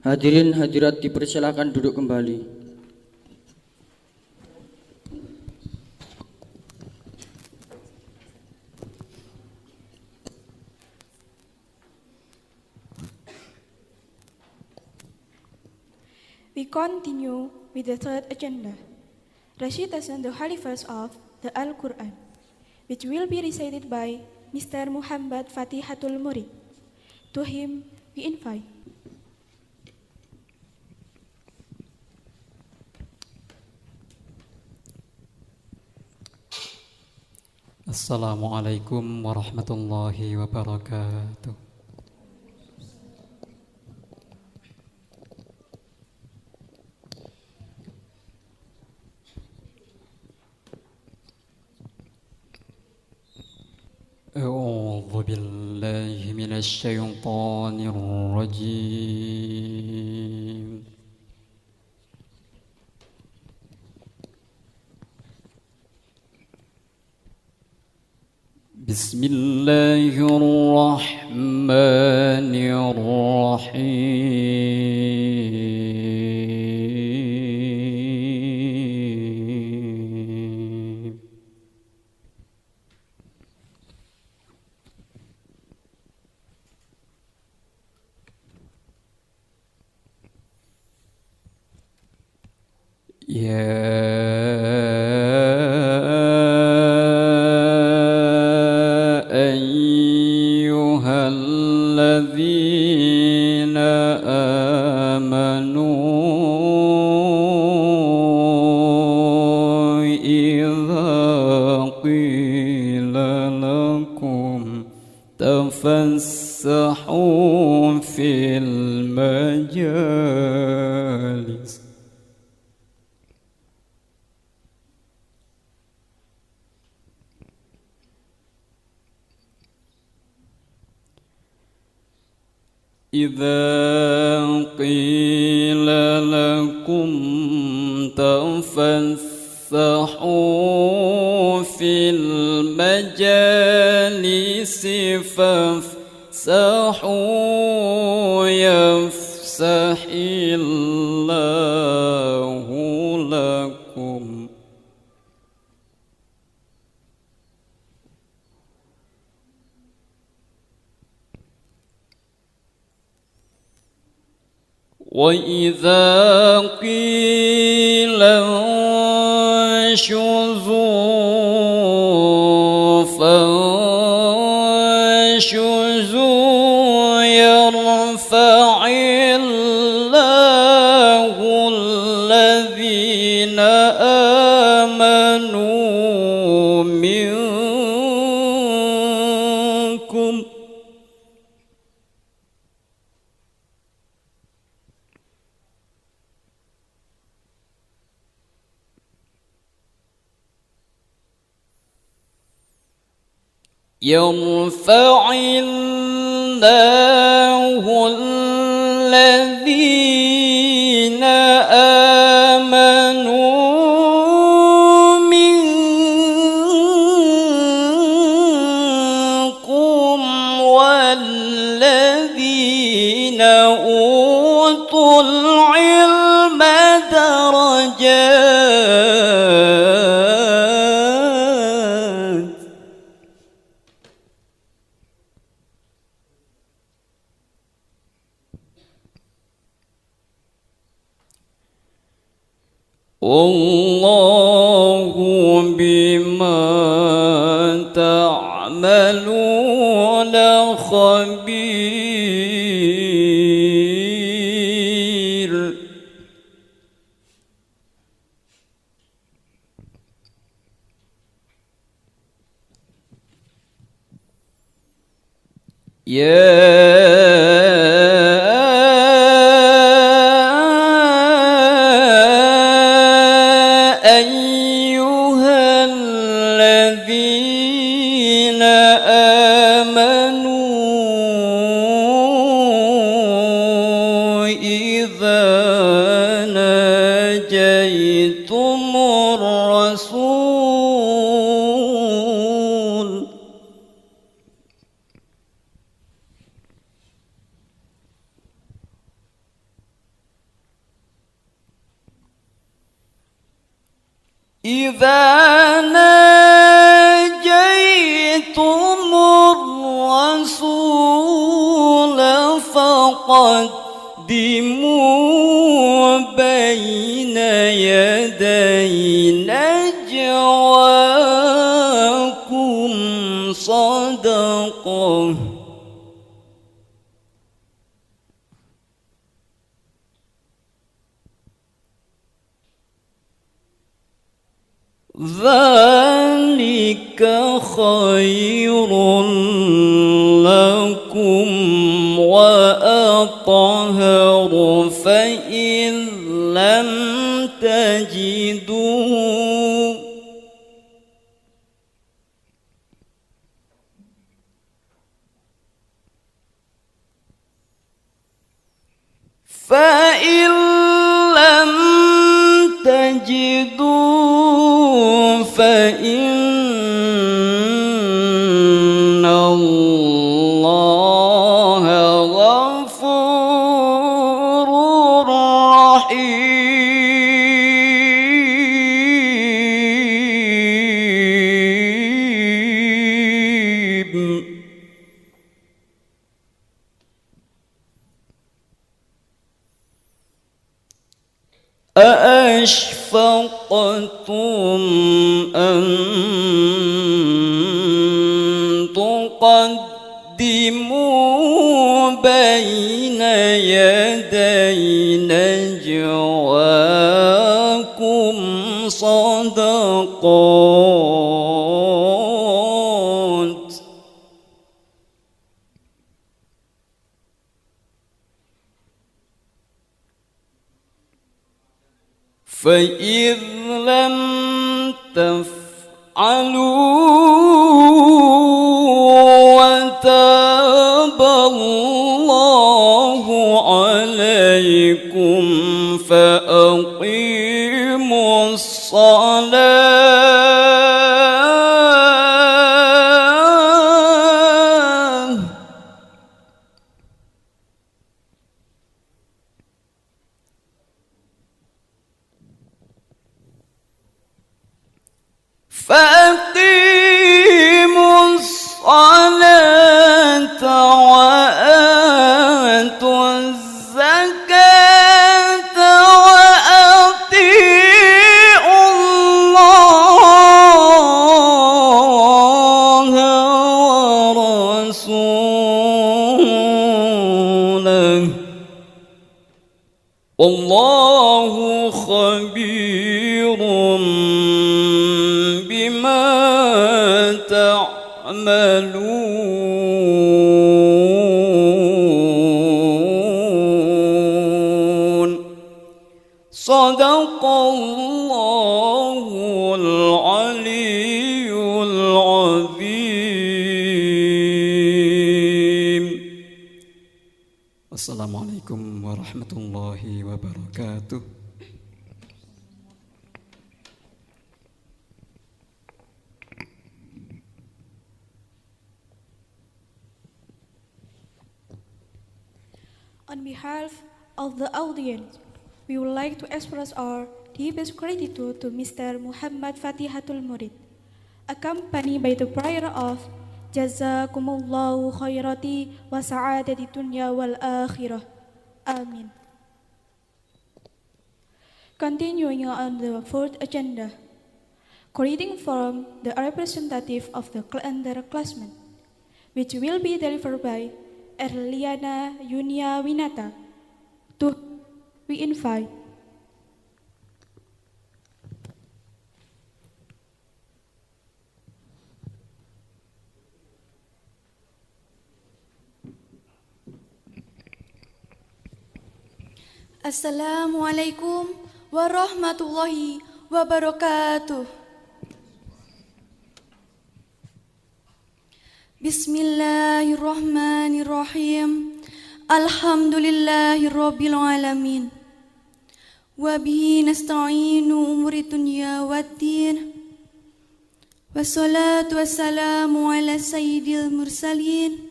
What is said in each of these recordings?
Hadirin hadirat dipersilakan duduk kembali. We continue with the third agenda, recitation the Holy Verse of the Al-Quran, which will be recited by Mr. Muhammad Fatihatul Murid. To him, we invite. Assalamualaikum warahmatullahi wabarakatuh. أعوذ بالله من الشيطان الرجيم. بسم الله الرحمن الرحيم. يا أيها الذين آمنوا إذا قيل لكم تفسحوا في المجالس إذا قيل لكم تفسحوا في المجالس فافسحوا يفسح الله لكم. وإذا قيل انشزوا فانشزوا يرفع الله الذين آمنوا منكم يرفع الله الذين آمنوا منكم والذين أوتوا العلم درجات. والله بما تعملون خبير. أيها الذين آمنوا إذا ناجيتم الرسول إذا ناجيتم الرسول فقدموا بين يدي نجواكم صدقة ذلك خير لكم وأطهر فإن لم تجدوا فإن الله غفور رحيم. أأشفقتم أن تقدموا بين يدي نجواكم صدقات فإذ لم تفعلوا وتاب الله عليكم فأقيموا الصلاة وآتوا الزكاة وأطيعوا الله ورسوله والله خبير بما تعملون. صدق الله العلي العظيم. Assalamualaikum warahmatullahi wabarakatuh. On behalf of the audience, we would like to express our deepest gratitude to Mr. Muhammad Fatihatul Murid, accompanied by the prayer of Jazakumullahu khairati wa sa'adati dunya wal akhirah. Amin. Continuing on the fourth agenda, greeting from the representative of the underclassmen, which will be delivered by Erliana Yunia Winata. To we invite. Assalamualaikum warahmatullahi wabarakatuh. Bismillahirrahmanirrahim. Alhamdulillahirabbil alamin. Wa bihi nasta'inu umuri dunya waddin. Wassalatu wassalamu ala sayyidil mursalin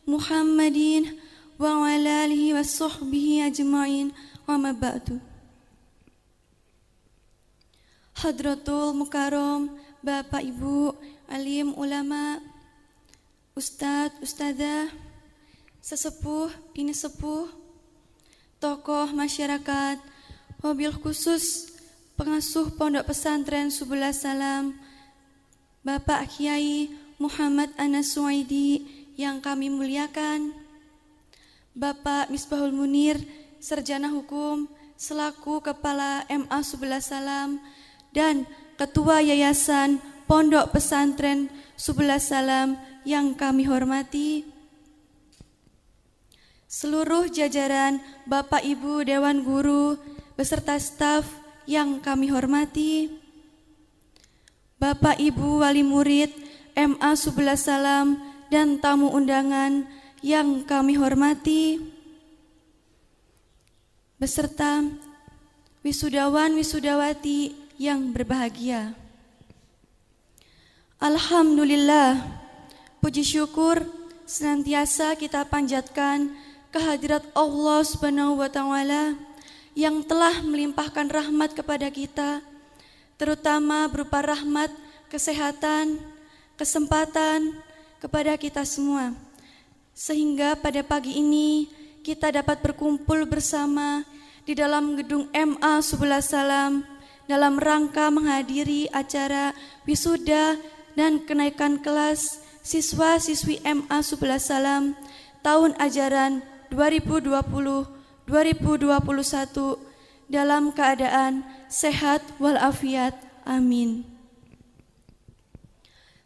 Muhammadin wa ala alihi wa sahbihi ajma'in wa ma ba'du. Hadratul Mukarram, Bapak Ibu, alim ulama, Ustadz, Ustadzah, sesepuh, bini sepuh, tokoh masyarakat, wabil khusus pengasuh Pondok Pesantren Subulus Salam, Bapak Kiai Muhammad Anas Suwaidi yang kami muliakan, Bapak Misbahul Munir, Sarjana Hukum, selaku Kepala MA Subulus Salam, dan Ketua Yayasan Pondok Pesantren Subulus Salam yang kami hormati, seluruh jajaran Bapak Ibu Dewan Guru beserta staf yang kami hormati, Bapak Ibu Wali Murid MA Subulus Salam dan tamu undangan yang kami hormati, beserta wisudawan wisudawati yang berbahagia. Alhamdulillah, puji syukur senantiasa kita panjatkan kehadirat Allah Subhanahu wa Ta'ala yang telah melimpahkan rahmat kepada kita, terutama berupa rahmat kesehatan, kesempatan kepada kita semua, sehingga pada pagi ini kita dapat berkumpul bersama di dalam gedung MA Subulus Salam dalam rangka menghadiri acara wisuda dan kenaikan kelas siswa-siswi MA Subulus Salam tahun ajaran 2020-2021 dalam keadaan sehat walafiat. Amin.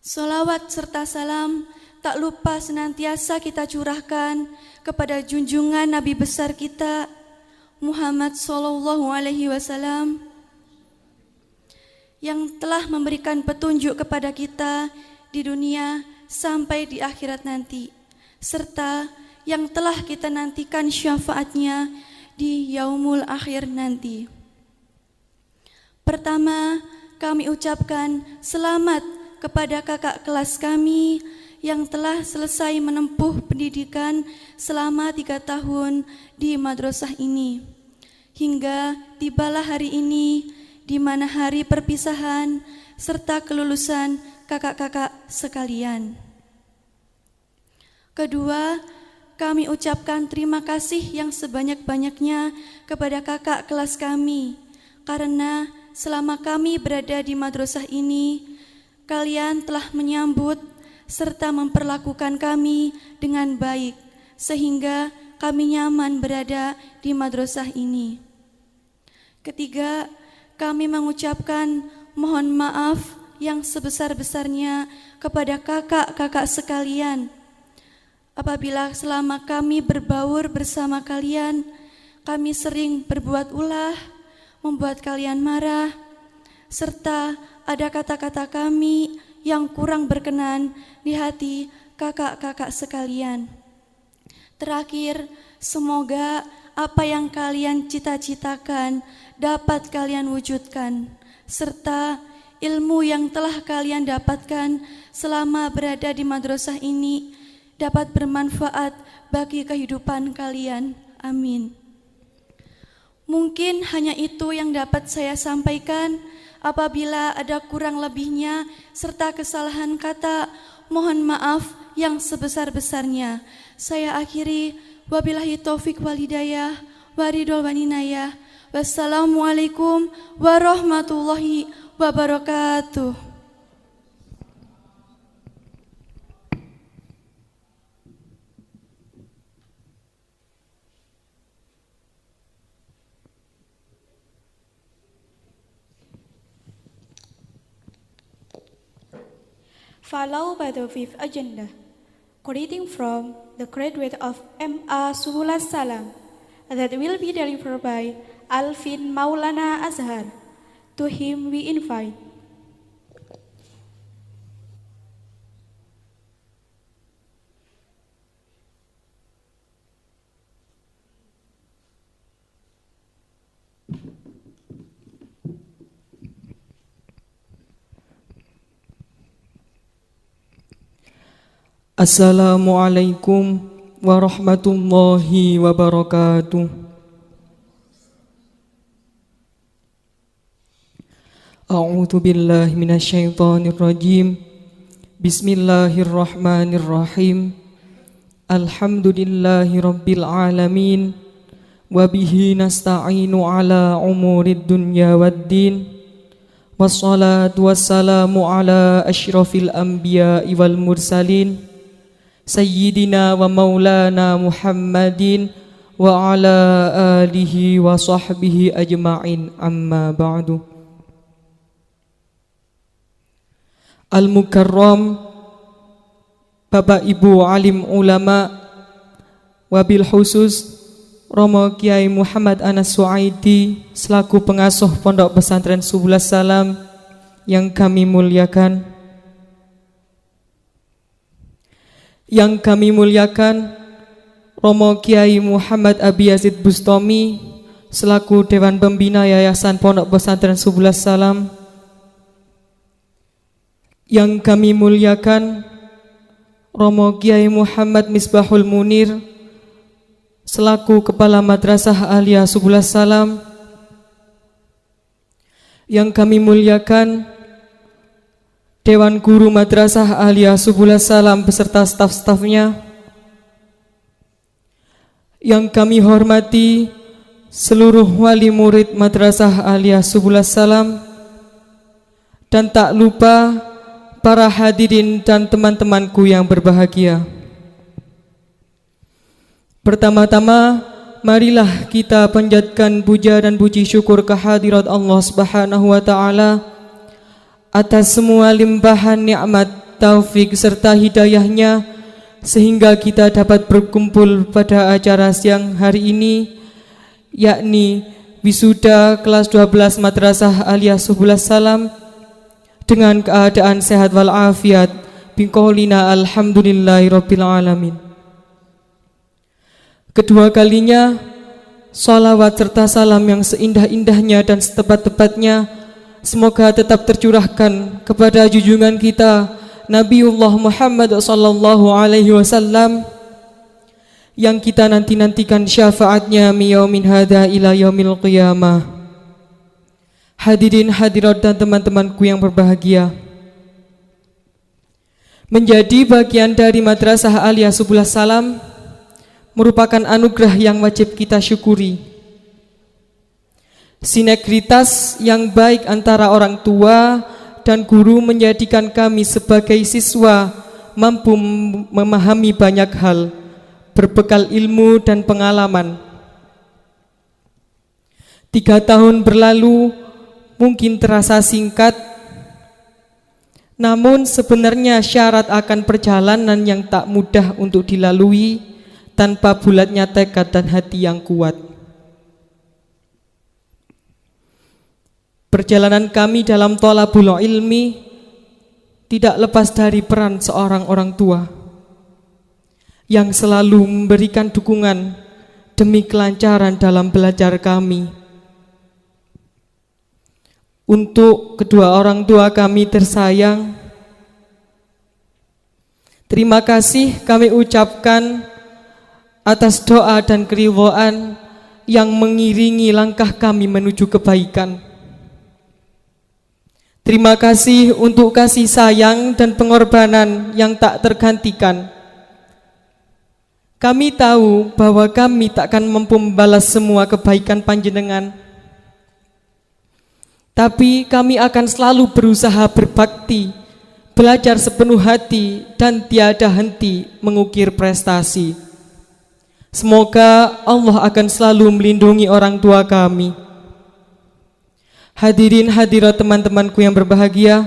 Salawat serta salam tak lupa senantiasa kita curahkan kepada junjungan Nabi besar kita Muhammad sallallahu alaihi wasallam yang telah memberikan petunjuk kepada kita di dunia sampai di akhirat nanti, serta yang telah kita nantikan syafaatnya di yaumul akhir nanti. Pertama, kami ucapkan selamat kepada kakak kelas kami yang telah selesai menempuh pendidikan selama 3 tahun di madrasah ini, hingga tibalah hari ini di mana hari perpisahan serta kelulusan kakak-kakak sekalian. Kedua, kami ucapkan terima kasih yang sebanyak-banyaknya kepada kakak kelas kami, karena selama kami berada di madrasah ini, kalian telah menyambut serta memperlakukan kami dengan baik, sehingga kami nyaman berada di madrasah ini. Ketiga, kami mengucapkan mohon maaf yang sebesar-besarnya kepada kakak-kakak sekalian apabila selama kami berbaur bersama kalian, kami sering berbuat ulah, membuat kalian marah, serta ada kata-kata kami yang kurang berkenan di hati kakak-kakak sekalian. Terakhir, semoga apa yang kalian cita-citakan dapat kalian wujudkan, serta ilmu yang telah kalian dapatkan selama berada di madrasah ini dapat bermanfaat bagi kehidupan kalian. Amin. Mungkin hanya itu yang dapat saya sampaikan. Apabila ada kurang lebihnya serta kesalahan kata, mohon maaf yang sebesar-besarnya. Saya akhiri, wabillahi taufik wal hidayah, waridul waninayah. Wassalamualaikum warahmatullahi wabarakatuh. Followed by the fifth agenda, greeting from the graduate of MA Subulus Salam that will be delivered by Alvin Maulana Azhar. To him we invite. Assalamualaikum warahmatullahi wabarakatuh. A'udzu billahi minasyaitonir rajim. Bismillahirrahmanirrahim. Alhamdulillahi rabbil alamin. Wa bihi nasta'inu ala umurid dunya waddin. Wassalatu wassalamu ala asyrafil anbiya'i wal mursalin. Sayyidina wa maulana Muhammadin wa ala alihi wa sahbihi ajma'in, amma ba'du. Al-Mukarram, Bapak Ibu alim ulama, wabil khusus Romo Kiai Muhammad Anas Suaidi selaku pengasuh Pondok Pesantren Subulus Salam yang kami muliakan. Yang kami muliakan Romo Kiai Muhammad Abi Yazid Bustami selaku Dewan Pembina Yayasan Pondok Pesantren Subulus Salam. Yang kami muliakan Romo Kiai Muhammad Misbahul Munir selaku Kepala Madrasah Aliyah Subulus Salam. Yang kami muliakan Dewan Guru Madrasah Aliyah Subulus Salam beserta staf-stafnya. Yang kami hormati seluruh wali murid Madrasah Aliyah Subulus Salam, dan tak lupa para hadirin dan teman-temanku yang berbahagia. Pertama-tama, marilah kita panjatkan puja dan puji syukur kehadirat Allah Subhanahu wa taala atas semua limpahan nikmat, taufik serta hidayahnya sehingga kita dapat berkumpul pada acara siang hari ini, yakni wisuda kelas 12 Madrasah Aliyah Subulus Salam dengan keadaan sehat walafiat. Biqaulina alhamdulillahirabbil alamin. Kedua kalinya, salawat serta salam yang seindah-indahnya dan setepat-tepatnya semoga tetap tercurahkan kepada junjungan kita Nabiullah Muhammad sallallahu alaihi wasallam yang kita nanti-nantikan syafaatnya min yaumin hadza ila yaumil qiyamah. Hadirin hadirat dan teman-temanku yang berbahagia, menjadi bagian dari Madrasah Aliyah Subulus Salam merupakan anugerah yang wajib kita syukuri. Sinergitas yang baik antara orang tua dan guru menjadikan kami sebagai siswa mampu memahami banyak hal, berbekal ilmu dan pengalaman. 3 tahun berlalu mungkin terasa singkat, namun sebenarnya syarat akan perjalanan yang tak mudah untuk dilalui tanpa bulatnya tekad dan hati yang kuat. Perjalanan kami dalam thalabul ilmi tidak lepas dari peran seorang orang tua yang selalu memberikan dukungan demi kelancaran dalam belajar kami. Untuk kedua orang tua kami tersayang, terima kasih kami ucapkan atas doa dan keridhaan yang mengiringi langkah kami menuju kebaikan. Terima kasih untuk kasih sayang dan pengorbanan yang tak tergantikan. Kami tahu bahwa kami takkan mampu membalas semua kebaikan panjenengan, tapi kami akan selalu berusaha berbakti, belajar sepenuh hati dan tiada henti mengukir prestasi. Semoga Allah akan selalu melindungi orang tua kami. Hadirin hadirat teman-temanku yang berbahagia,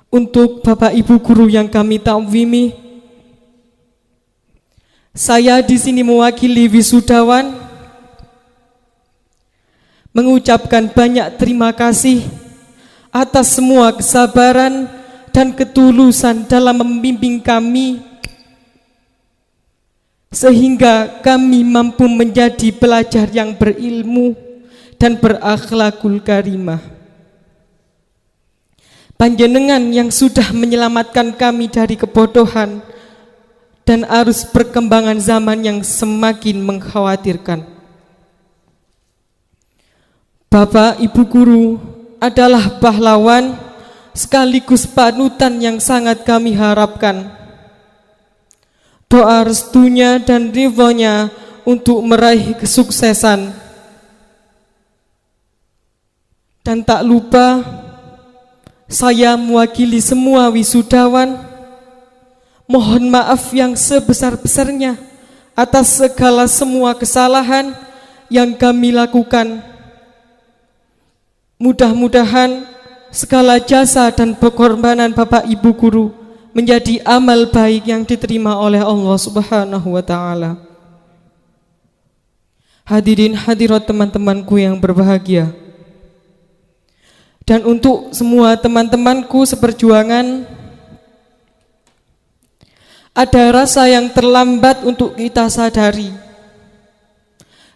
untuk Bapak Ibu guru yang kami ta'zimi, saya di sini mewakili wisudawan mengucapkan banyak terima kasih atas semua kesabaran dan ketulusan dalam membimbing kami sehingga kami mampu menjadi pelajar yang berilmu dan berakhlakul karimah. Panjenengan yang sudah menyelamatkan kami dari kebodohan dan arus perkembangan zaman yang semakin mengkhawatirkan. Bapak, Ibu guru, adalah pahlawan sekaligus panutan yang sangat kami harapkan. Doa restunya dan ridhonya untuk meraih kesuksesan. Dan tak lupa, saya mewakili semua wisudawan, mohon maaf yang sebesar-besarnya atas segala semua kesalahan yang kami lakukan. Mudah-mudahan segala jasa dan pengorbanan Bapak Ibu guru menjadi amal baik yang diterima oleh Allah Subhanahu wa taala. Hadirin hadirat teman-temanku yang berbahagia. Dan untuk semua teman-temanku seperjuangan, ada rasa yang terlambat untuk kita sadari.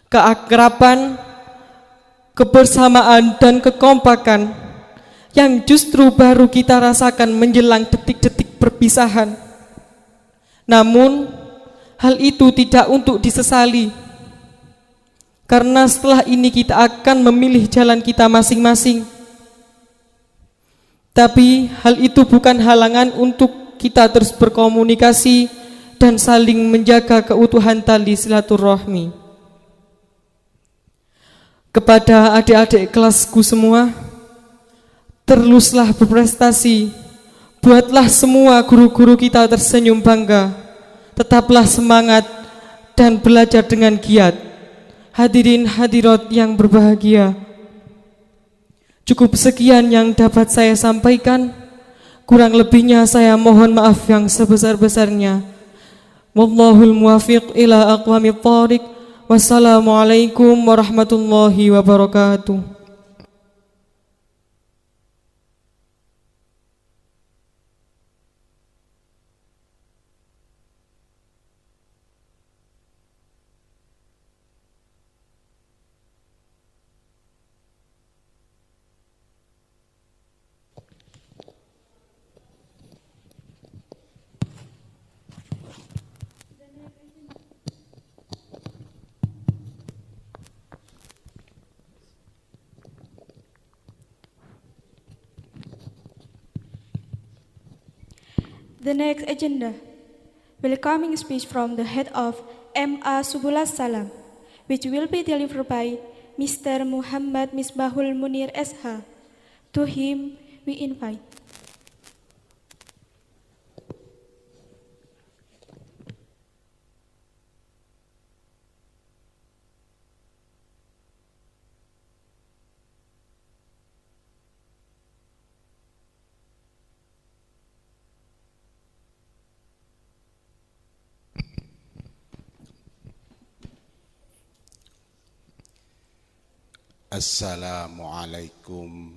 Keakraban, kebersamaan dan kekompakan yang justru baru kita rasakan menjelang detik-detik perpisahan. Namun, hal itu tidak untuk disesali, karena setelah ini kita akan memilih jalan kita masing-masing. Tapi hal itu bukan halangan untuk kita terus berkomunikasi dan saling menjaga keutuhan tali silaturahmi. Kepada adik-adik kelasku semua, teruslah berprestasi, buatlah semua guru-guru kita tersenyum bangga, tetaplah semangat dan belajar dengan giat. Hadirin hadirat yang berbahagia, cukup sekian yang dapat saya sampaikan. Kurang lebihnya saya mohon maaf yang sebesar-besarnya. Wallahul muwafiq ila aqwamit thoriq. Wassalamualaikum warahmatullahi wabarakatuh. The next agenda, welcoming speech from the head of MA Subulus Salam, which will be delivered by Mr. Muhammad Misbahul Munir SH. To him, we invite. Assalamualaikum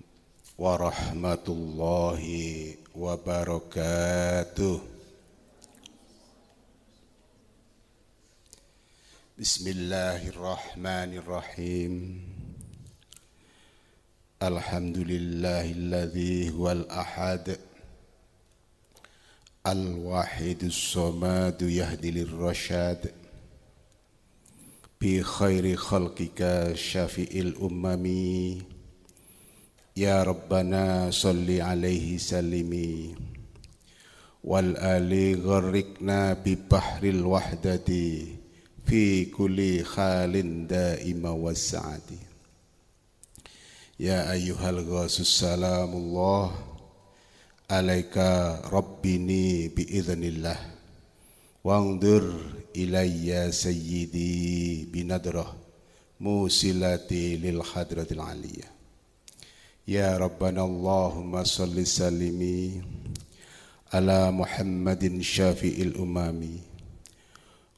warahmatullahi wabarakatuh. Bismillahirrahmanirrahim. Alhamdulillahilladzi huwal ahad al-wahidus samad yahdi lirrasyad bi khairi khalqika syafi'il ummami ya rabbana salli alaihi salimi wal ali gharriqna bi bahril wahdati fi kulli khalin daima was'ati ya ayyuhal ghasus salamullah alaika rabbini bi idznillah wangdur ilayya sayyidi binadrah musilati lil hadratil aliyah ya rabbana allahumma salli salimi ala muhammadin syafi'il umami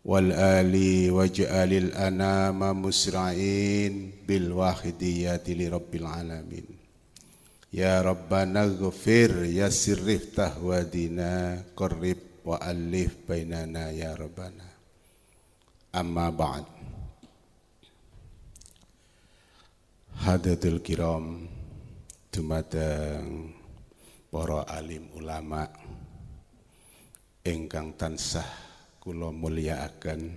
wal ali waj'alil anama musra'in bil wahidiyati li rabbil alamin ya rabbana ghafir yassir riftah wadina qarrib wa alif bainana ya rabbana. Amma ba'd. Hadatul kiram, dumateng para alim ulama ingkang tansah kula mulyakaken,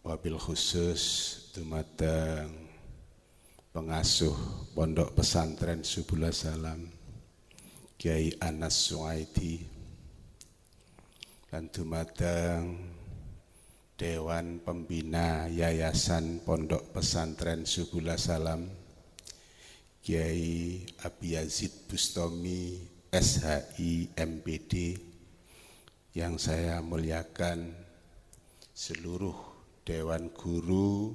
wabil khusus dumateng pengasuh Pondok Pesantren Subul Salam Kiai Anas Suaidi lan dumateng Dewan Pembina Yayasan Pondok Pesantren Subul Salam Kiai Abi Yazid Bustami SHI MPD, yang saya muliakan seluruh Dewan Guru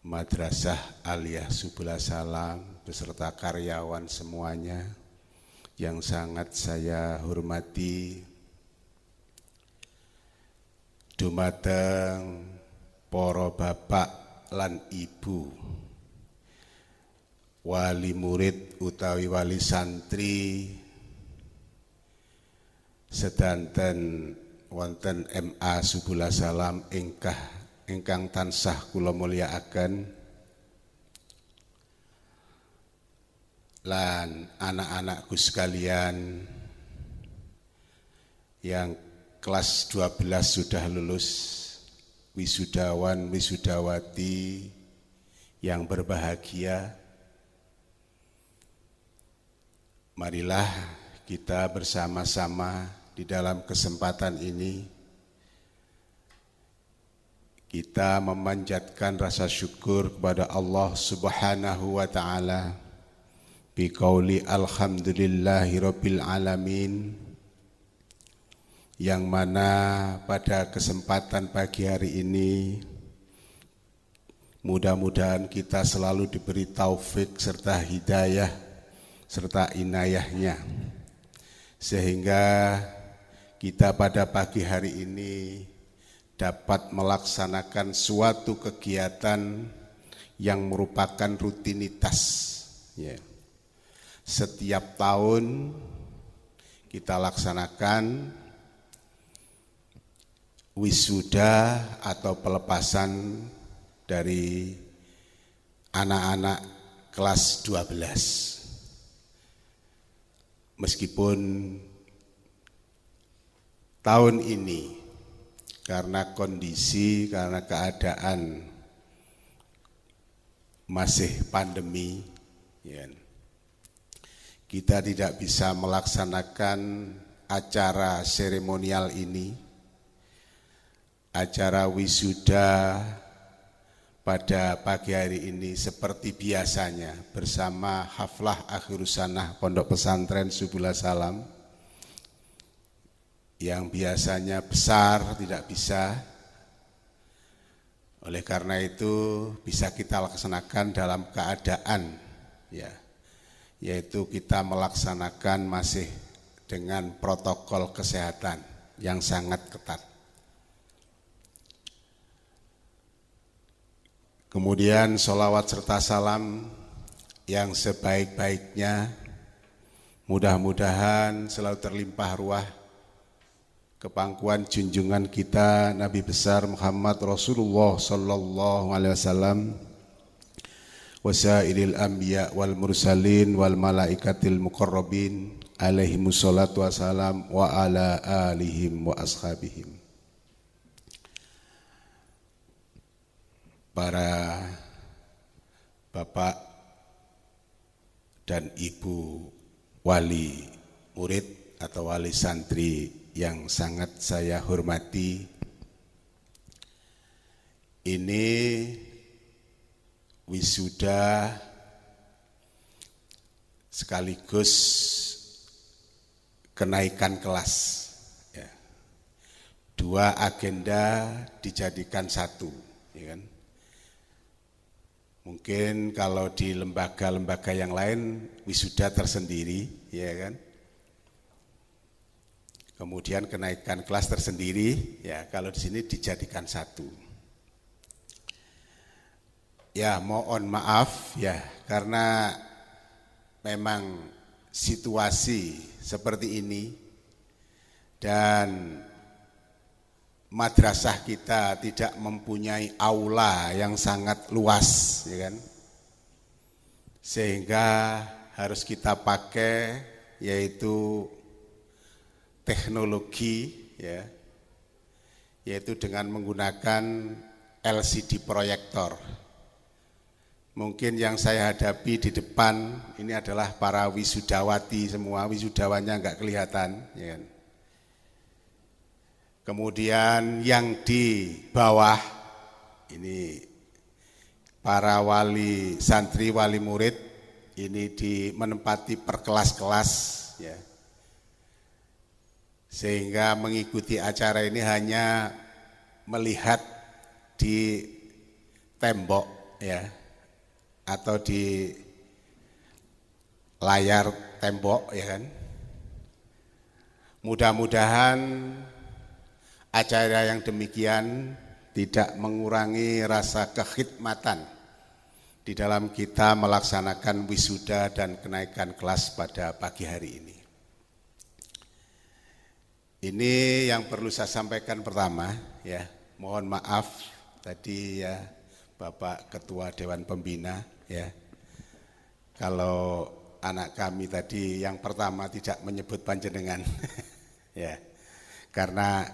Madrasah Aliyah Subul Salam beserta karyawan semuanya yang sangat saya hormati, dumateng para bapak lan ibu, wali murid utawi wali santri, sedanten wonten MA Subul Salam ingkang tansah kula mulyakaken, lan anak-anakku sekalian yang kelas 12 sudah lulus, wisudawan wisudawati yang berbahagia. Marilah kita bersama-sama di dalam kesempatan ini kita memanjatkan rasa syukur kepada Allah Subhanahu wa taala biqauli alhamdulillahirabbil alamin, yang mana pada kesempatan pagi hari ini mudah-mudahan kita selalu diberi taufik serta hidayah serta inayahnya, sehingga kita pada pagi hari ini dapat melaksanakan suatu kegiatan yang merupakan rutinitas, ya. Setiap tahun kita laksanakan wisuda atau pelepasan dari anak-anak kelas 12. Meskipun tahun ini karena kondisi, karena keadaan masih pandemi, ya, kita tidak bisa melaksanakan acara seremonial ini, acara wisuda pada pagi hari ini seperti biasanya bersama haflah akhir sanah Pondok Pesantren Subul Salam, yang biasanya besar tidak bisa. Oleh karena itu bisa kita laksanakan dalam keadaan, ya, yaitu kita melaksanakan masih dengan protokol kesehatan yang sangat ketat. Kemudian sholawat serta salam yang sebaik-baiknya mudah-mudahan selalu terlimpah ruah kepangkuan junjungan kita Nabi besar Muhammad Rasulullah sallallahu alaihi wasallam, wasairil anbiya wal mursalin wal malaikatil muqarrabin alaihimus salatu wassalam wa ala alihim wa ashabihim. Para bapak dan ibu wali murid atau wali santri yang sangat saya hormati, ini wisuda sekaligus kenaikan kelas, ya. Dua agenda dijadikan satu, ya kan? Mungkin kalau di lembaga-lembaga yang lain wisuda tersendiri, ya kan? Kemudian kenaikan kelas tersendiri, ya, kalau di sini dijadikan satu. Ya, mohon maaf ya, karena memang situasi seperti ini dan madrasah kita tidak mempunyai aula yang sangat luas, ya kan? Sehingga harus kita pakai yaitu teknologi, ya, yaitu dengan menggunakan LCD proyektor. Mungkin yang saya hadapi di depan ini adalah para wisudawati semua, wisudawanya enggak kelihatan, ya kan? Kemudian yang di bawah ini para wali santri, wali murid ini menempati per kelas-kelas, ya. Sehingga mengikuti acara ini hanya melihat di tembok, ya, atau di layar tembok, ya kan. Mudah-mudahan acara yang demikian tidak mengurangi rasa kekhidmatan di dalam kita melaksanakan wisuda dan kenaikan kelas pada pagi hari ini. Ini yang perlu saya sampaikan pertama, ya. Mohon maaf tadi, ya, Bapak Ketua Dewan Pembina, ya. Kalau anak kami tadi yang pertama tidak menyebut panjenengan, ya. Karena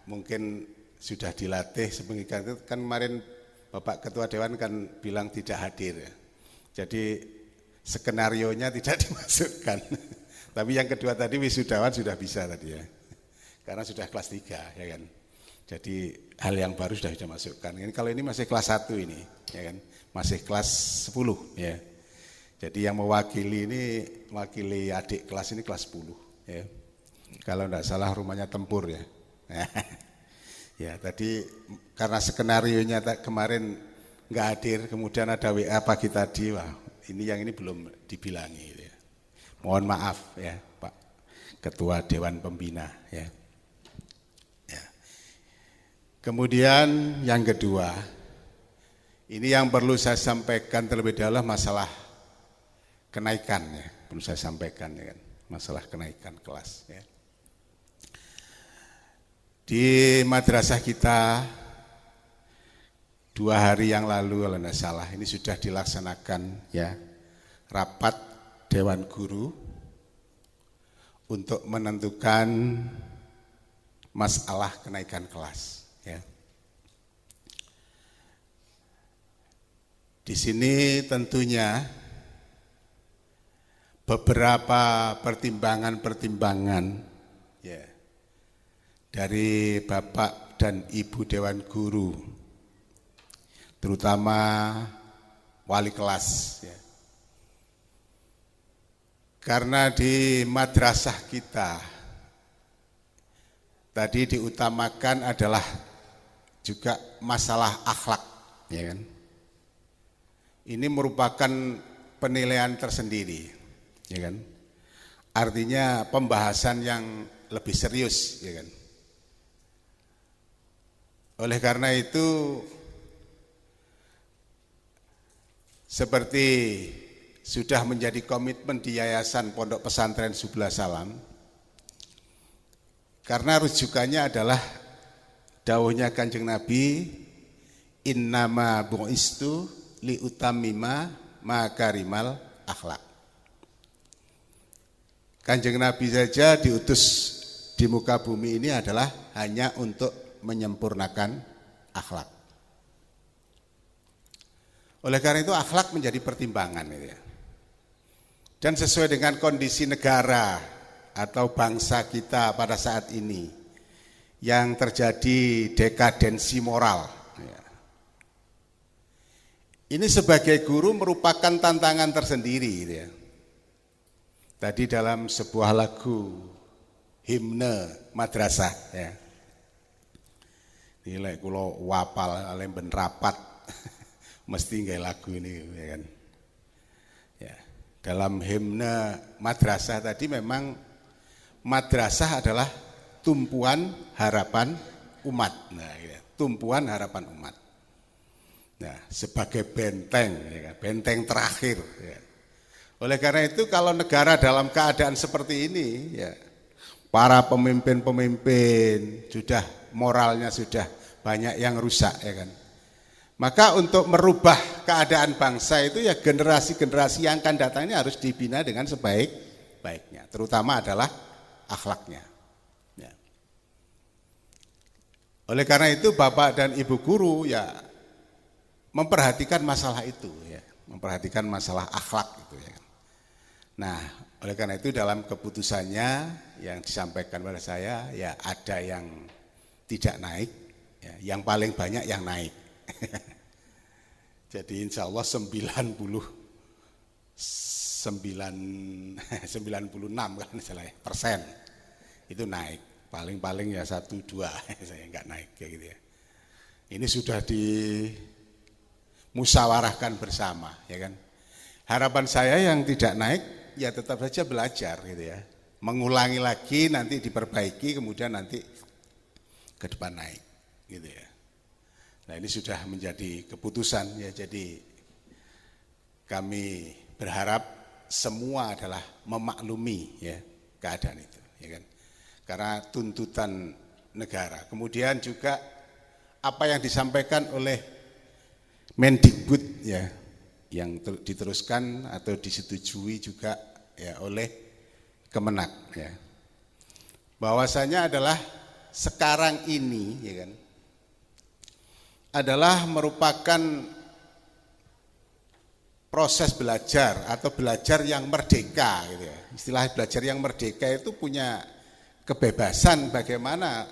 mungkin sudah dilatih sebenarnya, itu kan kemarin Bapak Ketua Dewan kan bilang tidak hadir, ya. Jadi skenarionya tidak dimasukkan. Tapi yang kedua tadi wisudawan sudah bisa tadi, ya. Karena sudah kelas 3, ya kan. Jadi hal yang baru sudah dimasukkan. Ini kalau ini masih kelas 1 ini, ya kan. Masih kelas 10, ya. Jadi yang mewakili ini, mewakili adik kelas ini kelas 10, ya. Kalau enggak salah rumahnya Tempur, ya. Ya, tadi karena skenarionya kemarin enggak hadir, kemudian ada WA pagi tadi, wah, ini yang ini belum dibilangi, ya. Mohon maaf, ya, Pak Ketua Dewan Pembina, ya. Kemudian yang kedua, ini yang perlu saya sampaikan terlebih dahulu masalah kenaikan, ya. Perlu saya sampaikan, ya kan, masalah kenaikan kelas, ya. Di madrasah kita 2 hari yang lalu kalau tidak salah ini sudah dilaksanakan, ya, rapat Dewan Guru untuk menentukan masalah kenaikan kelas, ya. Di sini tentunya beberapa pertimbangan-pertimbangan, ya, dari Bapak dan Ibu Dewan Guru, terutama wali kelas, ya. Karena di madrasah kita tadi diutamakan adalah juga masalah akhlak, ya kan. Ini merupakan penilaian tersendiri, ya kan. Artinya pembahasan yang lebih serius, ya kan. Oleh karena itu seperti sudah menjadi komitmen di Yayasan Pondok Pesantren Subul Salam, karena rujukannya adalah dawuhnya Kanjeng Nabi, innama bu'istu liutamima makarimal akhlak. Kanjeng Nabi saja diutus di muka bumi ini adalah hanya untuk menyempurnakan akhlak. Oleh karena itu akhlak menjadi pertimbangan, ya. Dan sesuai dengan kondisi negara atau bangsa kita pada saat ini yang terjadi dekadensi moral, ya. Ini sebagai guru merupakan tantangan tersendiri, ya. Tadi dalam sebuah lagu himne madrasah, ya. Nilai kula wapal alem ben rapat mesti nggak lagu ini, ya kan. Ya, dalam himne madrasah tadi memang madrasah adalah tumpuan harapan umat. Nah, ya, tumpuan harapan umat. Nah, sebagai benteng, ya, benteng terakhir, ya. Oleh karena itu kalau negara dalam keadaan seperti ini, ya, para pemimpin-pemimpin sudah moralnya sudah banyak yang rusak, ya kan. Maka untuk merubah keadaan bangsa itu ya generasi-generasi yang akan datang ini harus dibina dengan sebaik-baiknya, terutama adalah akhlaknya. Ya. Oleh karena itu Bapak dan Ibu guru ya memperhatikan masalah itu, ya. memperhatikan masalah akhlak gitu ya. Nah, oleh karena itu dalam keputusannya yang disampaikan pada saya ya ada yang tidak naik, ya, yang paling banyak yang naik. Jadi insya Allah 96 kan salah ya, persen itu naik, paling-paling ya 1-2 saya nggak naik kayak gitu ya. Ini sudah dimusyawarahkan bersama ya kan. Harapan saya yang tidak naik ya tetap saja belajar gitu ya, mengulangi lagi nanti diperbaiki kemudian nanti ke depan naik gitu ya. Nah ini sudah menjadi keputusan ya, jadi kami berharap semua adalah memaklumi ya keadaan itu ya kan, karena tuntutan negara. Kemudian juga apa yang disampaikan oleh Mendikbud ya, yang diteruskan atau disetujui juga ya oleh Kemenak ya, bahwasanya adalah sekarang ini ya kan adalah merupakan proses belajar atau belajar yang merdeka gitu ya. Istilah belajar yang merdeka itu punya kebebasan bagaimana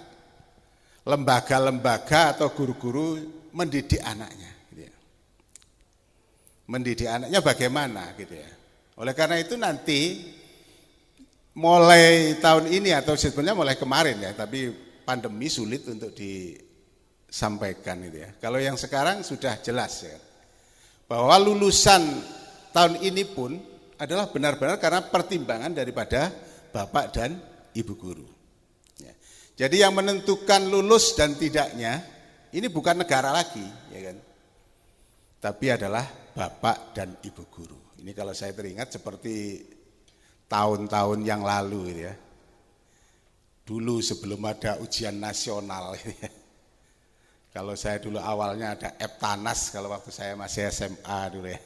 lembaga-lembaga atau guru-guru mendidik anaknya gitu ya. Mendidik anaknya bagaimana gitu ya. Oleh karena itu nanti mulai tahun ini atau sebenarnya mulai kemarin ya, tapi pandemi sulit untuk disampaikan gitu ya. Kalau yang sekarang sudah jelas ya, bahwa lulusan tahun ini pun adalah benar-benar karena pertimbangan daripada Bapak dan Ibu guru. Ya. Jadi yang menentukan lulus dan tidaknya ini bukan negara lagi, ya kan? Tapi adalah Bapak dan Ibu guru. Ini kalau saya teringat seperti tahun-tahun yang lalu, gitu ya. Dulu sebelum ada ujian nasional, gitu ya. Kalau saya dulu awalnya ada Eptanas kalau waktu saya masih SMA dulu ya.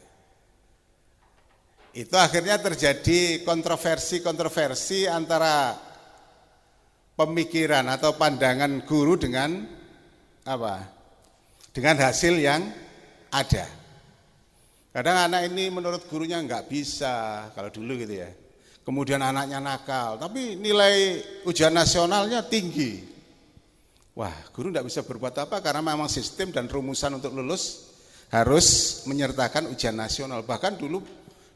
Itu akhirnya terjadi kontroversi antara pemikiran atau pandangan guru dengan apa? Dengan hasil yang ada. Kadang anak ini menurut gurunya enggak bisa kalau dulu gitu ya. Kemudian anaknya nakal, tapi nilai ujian nasionalnya tinggi. Wah, guru tidak bisa berbuat apa karena memang sistem dan rumusan untuk lulus harus menyertakan ujian nasional. Bahkan dulu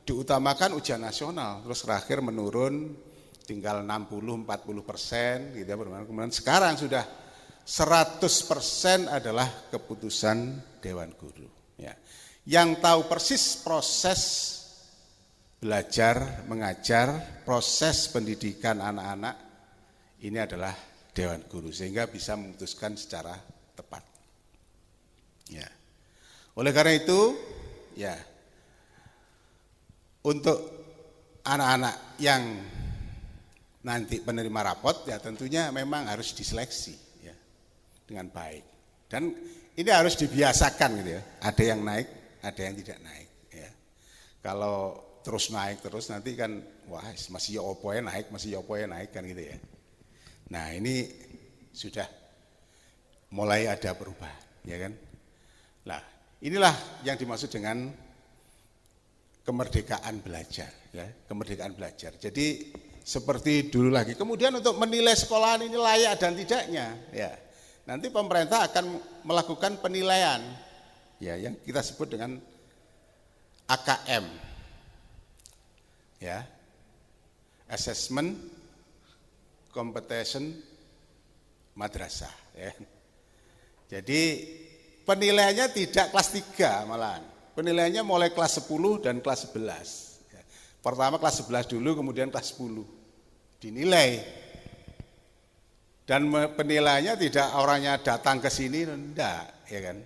diutamakan ujian nasional, terus terakhir menurun tinggal 60-40% gitu ya. Kemudian sekarang sudah 100% adalah keputusan Dewan Guru. Ya. Yang tahu persis proses belajar, mengajar, proses pendidikan anak-anak ini adalah Dewan Guru, sehingga bisa memutuskan secara tepat. Ya. Oleh karena itu, ya, untuk anak-anak yang nanti penerima rapot, ya tentunya memang harus diseleksi, ya, dengan baik. Dan ini harus dibiasakan, gitu ya. Ada yang naik, ada yang tidak naik. Ya. Kalau terus naik terus nanti kan, wah masih yopoe naik, masih yopoe naik kan gitu ya. Nah ini sudah mulai ada perubahan, ya kan? Nah inilah yang dimaksud dengan kemerdekaan belajar, ya, kemerdekaan belajar. Jadi seperti dulu lagi. Kemudian untuk menilai sekolahan ini layak dan tidaknya, ya, nanti pemerintah akan melakukan penilaian, ya, yang kita sebut dengan AKM, ya, Assessment Competition Madrasah, ya. Jadi penilaiannya tidak kelas 3 malahan. Penilaiannya mulai kelas 10 dan kelas 11. Ya. Pertama kelas 11 dulu, kemudian kelas 10. Dinilai. Dan penilaiannya tidak orangnya datang ke sini, enggak, ya kan?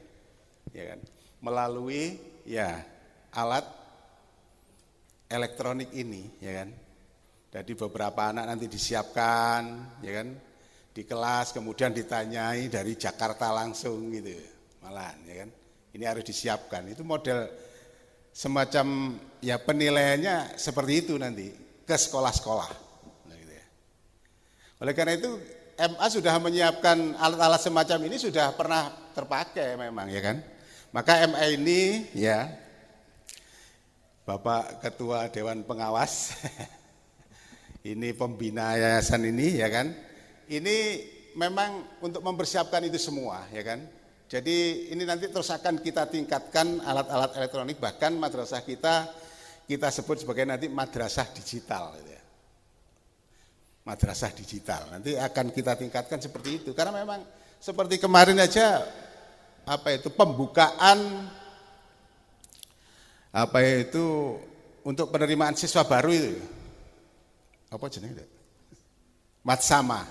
Ya kan? Melalui ya alat elektronik ini, ya kan? Jadi beberapa anak nanti disiapkan, ya kan, di kelas, kemudian ditanyai dari Jakarta langsung gitu, malahan, ya kan. Ini harus disiapkan. Itu model semacam ya penilaiannya seperti itu nanti ke sekolah-sekolah. Nah, gitu ya. Oleh karena itu MA sudah menyiapkan alat-alat semacam ini sudah pernah terpakai memang, ya kan. Maka MA ini ya Bapak Ketua Dewan Pengawas, ini pembina yayasan ini ya kan. Ini memang untuk mempersiapkan itu semua ya kan. Jadi ini nanti terus akan kita tingkatkan alat-alat elektronik, bahkan madrasah kita sebut sebagai nanti madrasah digital gitu ya. Madrasah digital nanti akan kita tingkatkan seperti itu, karena memang seperti kemarin aja pembukaan untuk penerimaan siswa baru itu apa jenenge? Matsama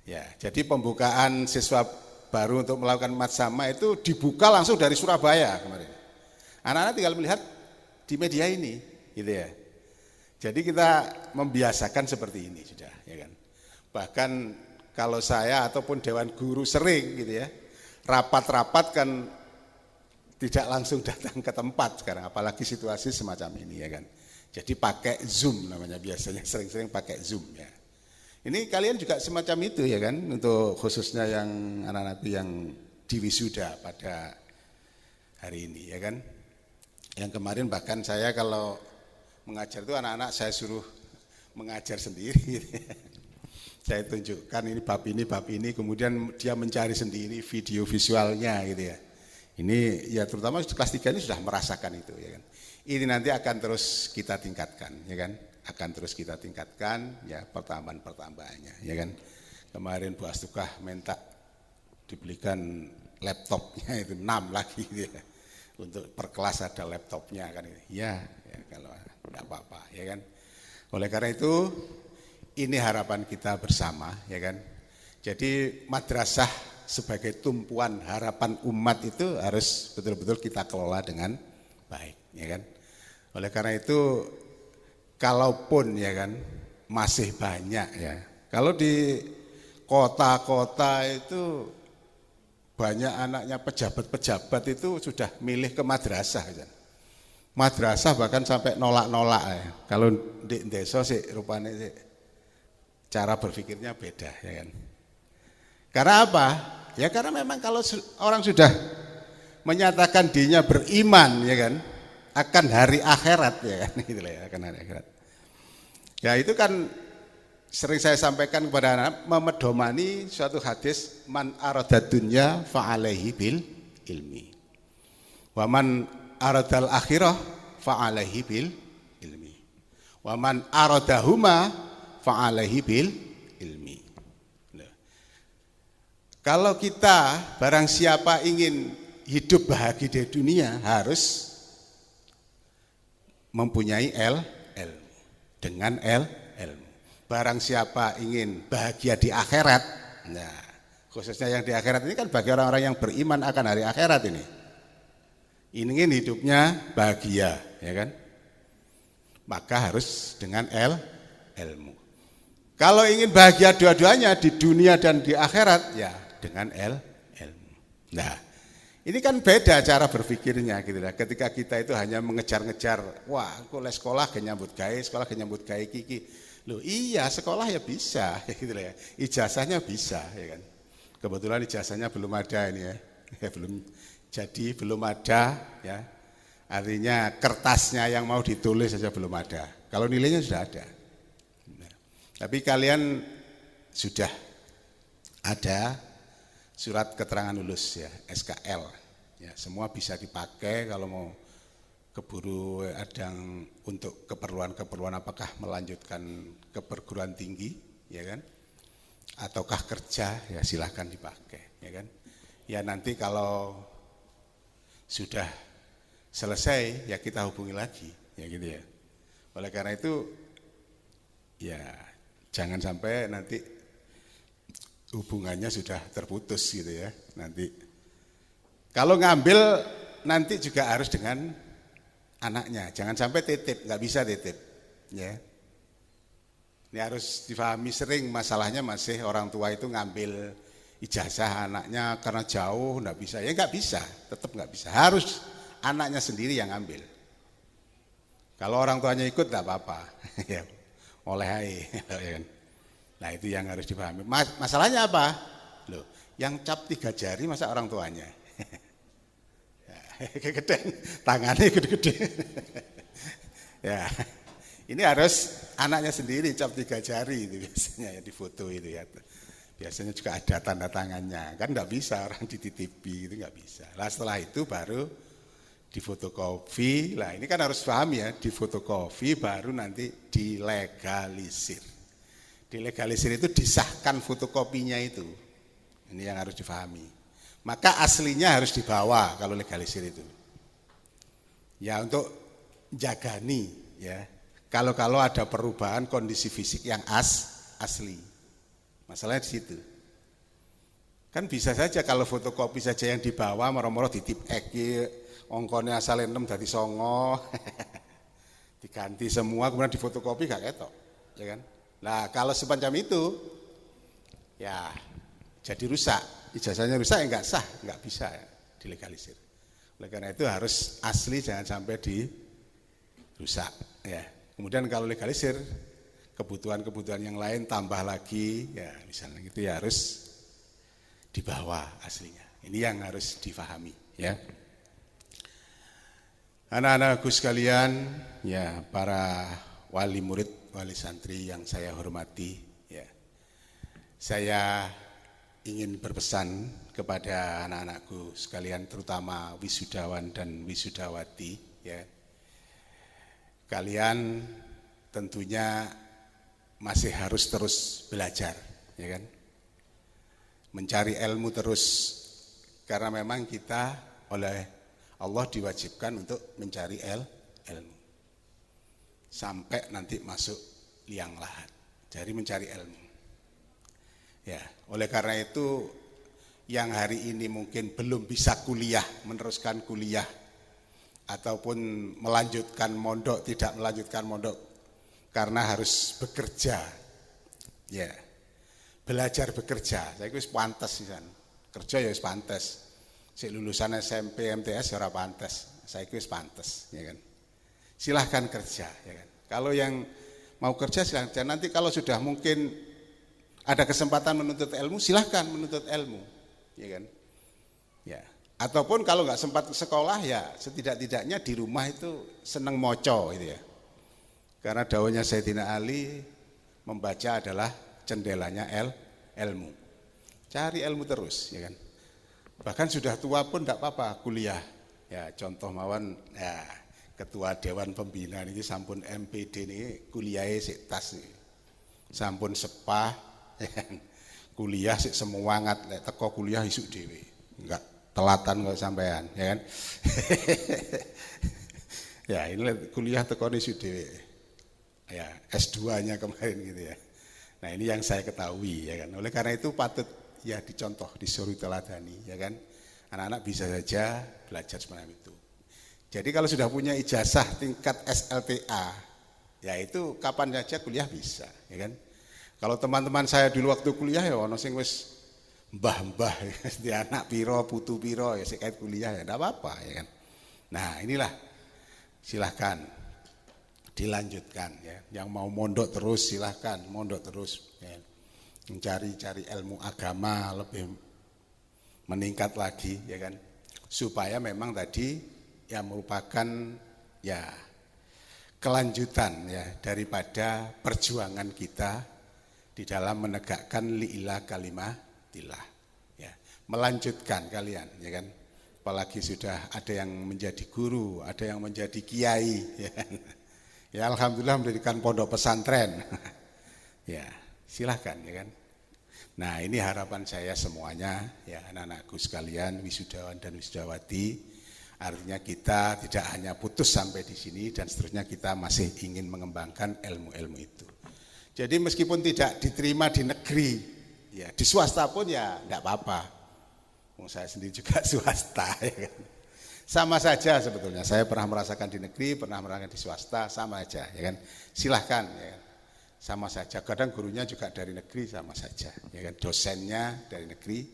ya. Jadi pembukaan siswa baru untuk melakukan matsama itu dibuka langsung dari Surabaya kemarin. Anak-anak tinggal melihat di media ini gitu ya. Jadi kita membiasakan seperti ini sudah ya kan. Bahkan kalau saya ataupun Dewan Guru sering gitu ya, rapat-rapat kan tidak langsung datang ke tempat sekarang, apalagi situasi semacam ini ya kan. Jadi pakai Zoom namanya, biasanya sering-sering pakai Zoom ya. Ini kalian juga semacam itu ya kan, untuk khususnya yang anak-anak yang diwisuda pada hari ini ya kan. Yang kemarin bahkan saya kalau mengajar itu anak-anak saya suruh mengajar sendiri gitu ya. Saya tunjukkan ini bab ini, kemudian dia mencari sendiri video visualnya gitu ya. Ini ya terutama kelas 3 ini sudah merasakan itu ya kan. Ini nanti akan terus kita tingkatkan ya kan. Akan terus kita tingkatkan ya pertambahan-pertambahannya ya kan. Kemarin Bu Astukah minta dibelikan laptopnya itu 6 lagi gitu ya. Untuk per kelas ada laptopnya kan. Ya kalau tidak apa-apa ya kan. Oleh karena itu ini harapan kita bersama ya kan. Jadi madrasah sebagai tumpuan harapan umat itu harus betul-betul kita kelola dengan baik ya kan. Oleh karena itu kalaupun ya kan masih banyak ya. Kalau di kota-kota itu banyak anaknya pejabat-pejabat itu sudah milih ke madrasah kan. Madrasah bahkan sampai nolak-nolak ya. Kalau di desa sih rupanya sih cara berpikirnya beda ya kan. Karena apa? Ya karena memang kalau orang sudah menyatakan dirinya beriman ya kan, akan hari akhirat ya kan, gitu lah ya, akan hari akhirat. Ya itu kan sering saya sampaikan kepada anak, memedomani suatu hadis, man arada dunya fa'alaihi bil ilmi. Wa man aradal akhirah fa'alaihi bil ilmi. Wa man aradahuma fa'alaihi bil ilmi. Kalau kita barang siapa ingin hidup bahagia di dunia harus mempunyai ilmu. Dengan ilmu. Barang siapa ingin bahagia di akhirat, nah khususnya yang di akhirat ini kan bagi orang-orang yang beriman akan hari akhirat ini. Ingin hidupnya bahagia, ya kan? Maka harus dengan ilmu. Kalau ingin bahagia dua-duanya di dunia dan di akhirat, ya dengan ilmu. Nah, ini kan beda cara berpikirnya gitu lah. Ketika kita itu hanya mengejar-ngejar, wah, aku les sekolah ke nyambut gawe, sekolah ke nyambut gawe kiki. Loh, iya, sekolah ya bisa gitu lah ya. Ijazahnya bisa ya kan. Kebetulan ijazahnya belum ada ini ya. Belum ada ya. Artinya kertasnya yang mau ditulis saja belum ada. Kalau nilainya sudah ada. Nah, tapi kalian sudah ada surat keterangan lulus ya, SKL. Ya, semua bisa dipakai kalau mau keburu adang untuk keperluan-keperluan apakah melanjutkan ke perguruan tinggi, ya kan? Ataukah kerja, ya silahkan dipakai, ya kan? Ya nanti kalau sudah selesai ya kita hubungi lagi, ya gitu ya. Oleh karena itu ya jangan sampai nanti hubungannya sudah terputus gitu ya. Nanti kalau ngambil nanti juga harus dengan anaknya. Jangan sampai titip, nggak bisa titip. Ya. Ini harus difahami sering masalahnya masih orang tua itu ngambil ijazah anaknya karena jauh nggak bisa. Ya nggak bisa, tetap nggak bisa. Harus anaknya sendiri yang ngambil. Kalau orang tuanya ikut nggak apa-apa. Ya, oleh aja. Nah itu yang harus dipahami. Masalahnya apa? Loh, yang cap 3 jari masa orang tuanya? Gede, tangannya gede-gede. Ya, ini harus anaknya sendiri cap 3 jari itu biasanya ya difoto itu ya. Biasanya juga ada tanda tangannya, kan nggak bisa orang dititipi itu nggak bisa. Lah setelah itu baru difotokopi. Lah ini kan harus paham ya, difotokopi baru nanti dilegalisir. Dilegalisir itu disahkan fotokopinya itu. Ini yang harus difahami. Maka aslinya harus dibawa kalau legalisir itu. Ya untuk jagani ya. Kalau ada perubahan kondisi fisik yang asli. Masalahnya di situ. Kan bisa saja kalau fotokopi saja yang dibawa moro-moro ditip eki ongkone asale 6 dadi 9. Diganti semua kemudian difotokopi gak ketok, ya kan? Nah, kalau semacam itu ya jadi rusak. Ijazahnya rusak ya enggak sah, enggak bisa ya, dilegalisir. Oleh karena itu harus asli, jangan sampai dirusak ya. Kemudian kalau legalisir kebutuhan-kebutuhan yang lain tambah lagi ya misalnya gitu ya harus dibawa aslinya. Ini yang harus difahami ya. Anak-anakku sekalian, ya para wali murid, wali santri yang saya hormati, ya. Saya ingin berpesan kepada anak-anakku sekalian, terutama wisudawan dan wisudawati, ya. Kalian tentunya masih harus terus belajar, ya kan? Mencari ilmu terus, karena memang kita oleh Allah diwajibkan untuk mencari ilmu sampai nanti masuk liang lahat. Jadi mencari ilmu. Ya, oleh karena itu yang hari ini mungkin belum bisa kuliah, meneruskan kuliah ataupun melanjutkan mondok, tidak melanjutkan mondok karena harus bekerja. Ya. Belajar bekerja. Saya wis pantes pisan. Kerja ya wis pantes. Si lulusan SMP MTS ora pantes, saya wis pantes, ya kan. Silahkan kerja, ya kan. Kalau yang mau kerja silahkan. Nanti kalau sudah mungkin ada kesempatan menuntut ilmu, silahkan menuntut ilmu, ya kan. Ya. Ataupun kalau nggak sempat sekolah ya setidak-tidaknya di rumah itu seneng moco, gitu ya. Karena dawuhnya Sayyidina Ali, membaca adalah jendelanya ilmu. Cari ilmu terus, ya kan. Bahkan sudah tua pun tidak apa-apa kuliah. Ya contoh mawon ya ketua dewan pembina ini sampun MPD ini kuliahnya sik tas nih. Sampun sepah ya, kuliah sik semangat lek teko kuliah isuk dhewe. Enggak telatan kok sampean ya kan. Ya ini kuliah teko isuk dhewe. Ya S2-nya kemarin gitu ya. Nah ini yang saya ketahui ya kan. Oleh karena itu patut ya dicontoh, disuruh teladani, ya kan. Anak-anak bisa saja belajar semacam itu. Jadi kalau sudah punya ijazah tingkat SLTA, ya itu kapan saja kuliah bisa, ya kan. Kalau teman-teman saya dulu waktu kuliah ya ono sing wis mbah-mbah, di anak piro, putu piro, ya sekait kuliah ya enggak apa-apa, ya kan. Nah inilah silahkan dilanjutkan, ya. Yang mau mondok terus silahkan mondok terus, ya. Mencari ilmu agama lebih meningkat lagi, ya kan, supaya memang tadi ya merupakan ya kelanjutan ya daripada perjuangan kita di dalam menegakkan li'ilah kalimatillah, ya, melanjutkan kalian, ya kan, apalagi sudah ada yang menjadi guru, ada yang menjadi kiai, ya kan? Ya alhamdulillah mendirikan pondok pesantren. Ya silahkan, ya kan. Nah ini harapan saya semuanya, ya anak-anakku sekalian, wisudawan dan wisudawati. Artinya kita tidak hanya putus sampai di sini dan seterusnya, kita masih ingin mengembangkan ilmu-ilmu itu. Jadi meskipun tidak diterima di negeri, ya di swasta pun ya enggak apa-apa. Saya sendiri juga swasta, ya kan. Sama saja sebetulnya. Saya pernah merasakan di negeri, pernah merasakan di swasta, sama aja, ya kan. Silahkan, ya kan. Sama saja. Kadang gurunya juga dari negeri, sama saja, ya kan. Dosennya dari negeri,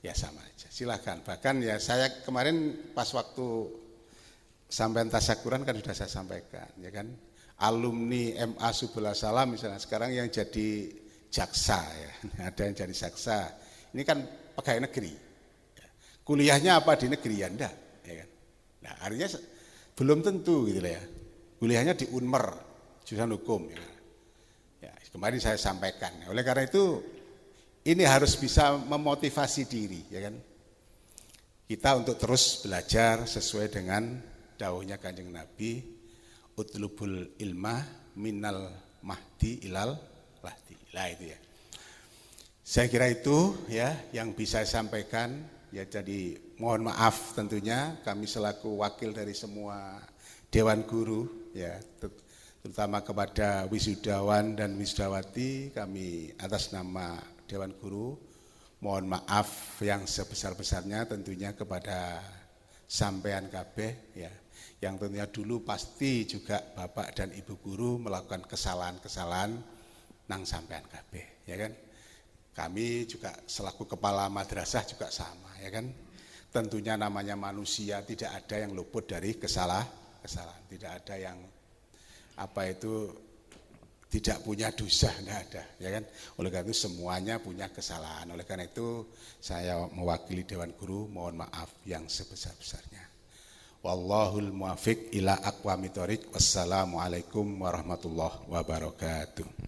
ya sama aja. Silahkan. Bahkan ya saya kemarin pas waktu sampai tasyakuran kan sudah saya sampaikan, ya kan. Alumni MA Subulus Salam misalnya sekarang yang jadi jaksa, ya. Ada yang jadi jaksa. Ini kan pegawai negeri. Kuliahnya apa di negeri ya enggak, ya kan. Nah, artinya belum tentu gitu ya. Kuliahnya di Unmer, jurusan hukum. Ya, kemarin saya sampaikan. Oleh karena itu, ini harus bisa memotivasi diri, ya kan? Kita untuk terus belajar sesuai dengan dawuhnya Kanjeng Nabi, utlubul ilma minal mahdi ilal lahdi. Lah itu ya. Saya kira itu ya yang bisa saya sampaikan. Ya, jadi mohon maaf tentunya kami selaku wakil dari semua Dewan Guru ya, terutama kepada wisudawan dan wisudawati, kami atas nama Dewan Guru mohon maaf yang sebesar-besarnya tentunya kepada sampean kabeh ya, yang tentunya dulu pasti juga Bapak dan Ibu guru melakukan kesalahan-kesalahan nang sampean kabeh ya kan. Kami juga selaku kepala madrasah juga sama ya kan. Tentunya namanya manusia, tidak ada yang luput dari kesalahan, tidak ada yang tidak punya dosa, tidak ada ya kan. Oleh karena itu semuanya punya kesalahan. Oleh karena itu saya mewakili Dewan Guru mohon maaf yang sebesar-besarnya. Wallahul muwaffiq ila aqwamit thoriq. Wassalamualaikum warahmatullahi wabarakatuh.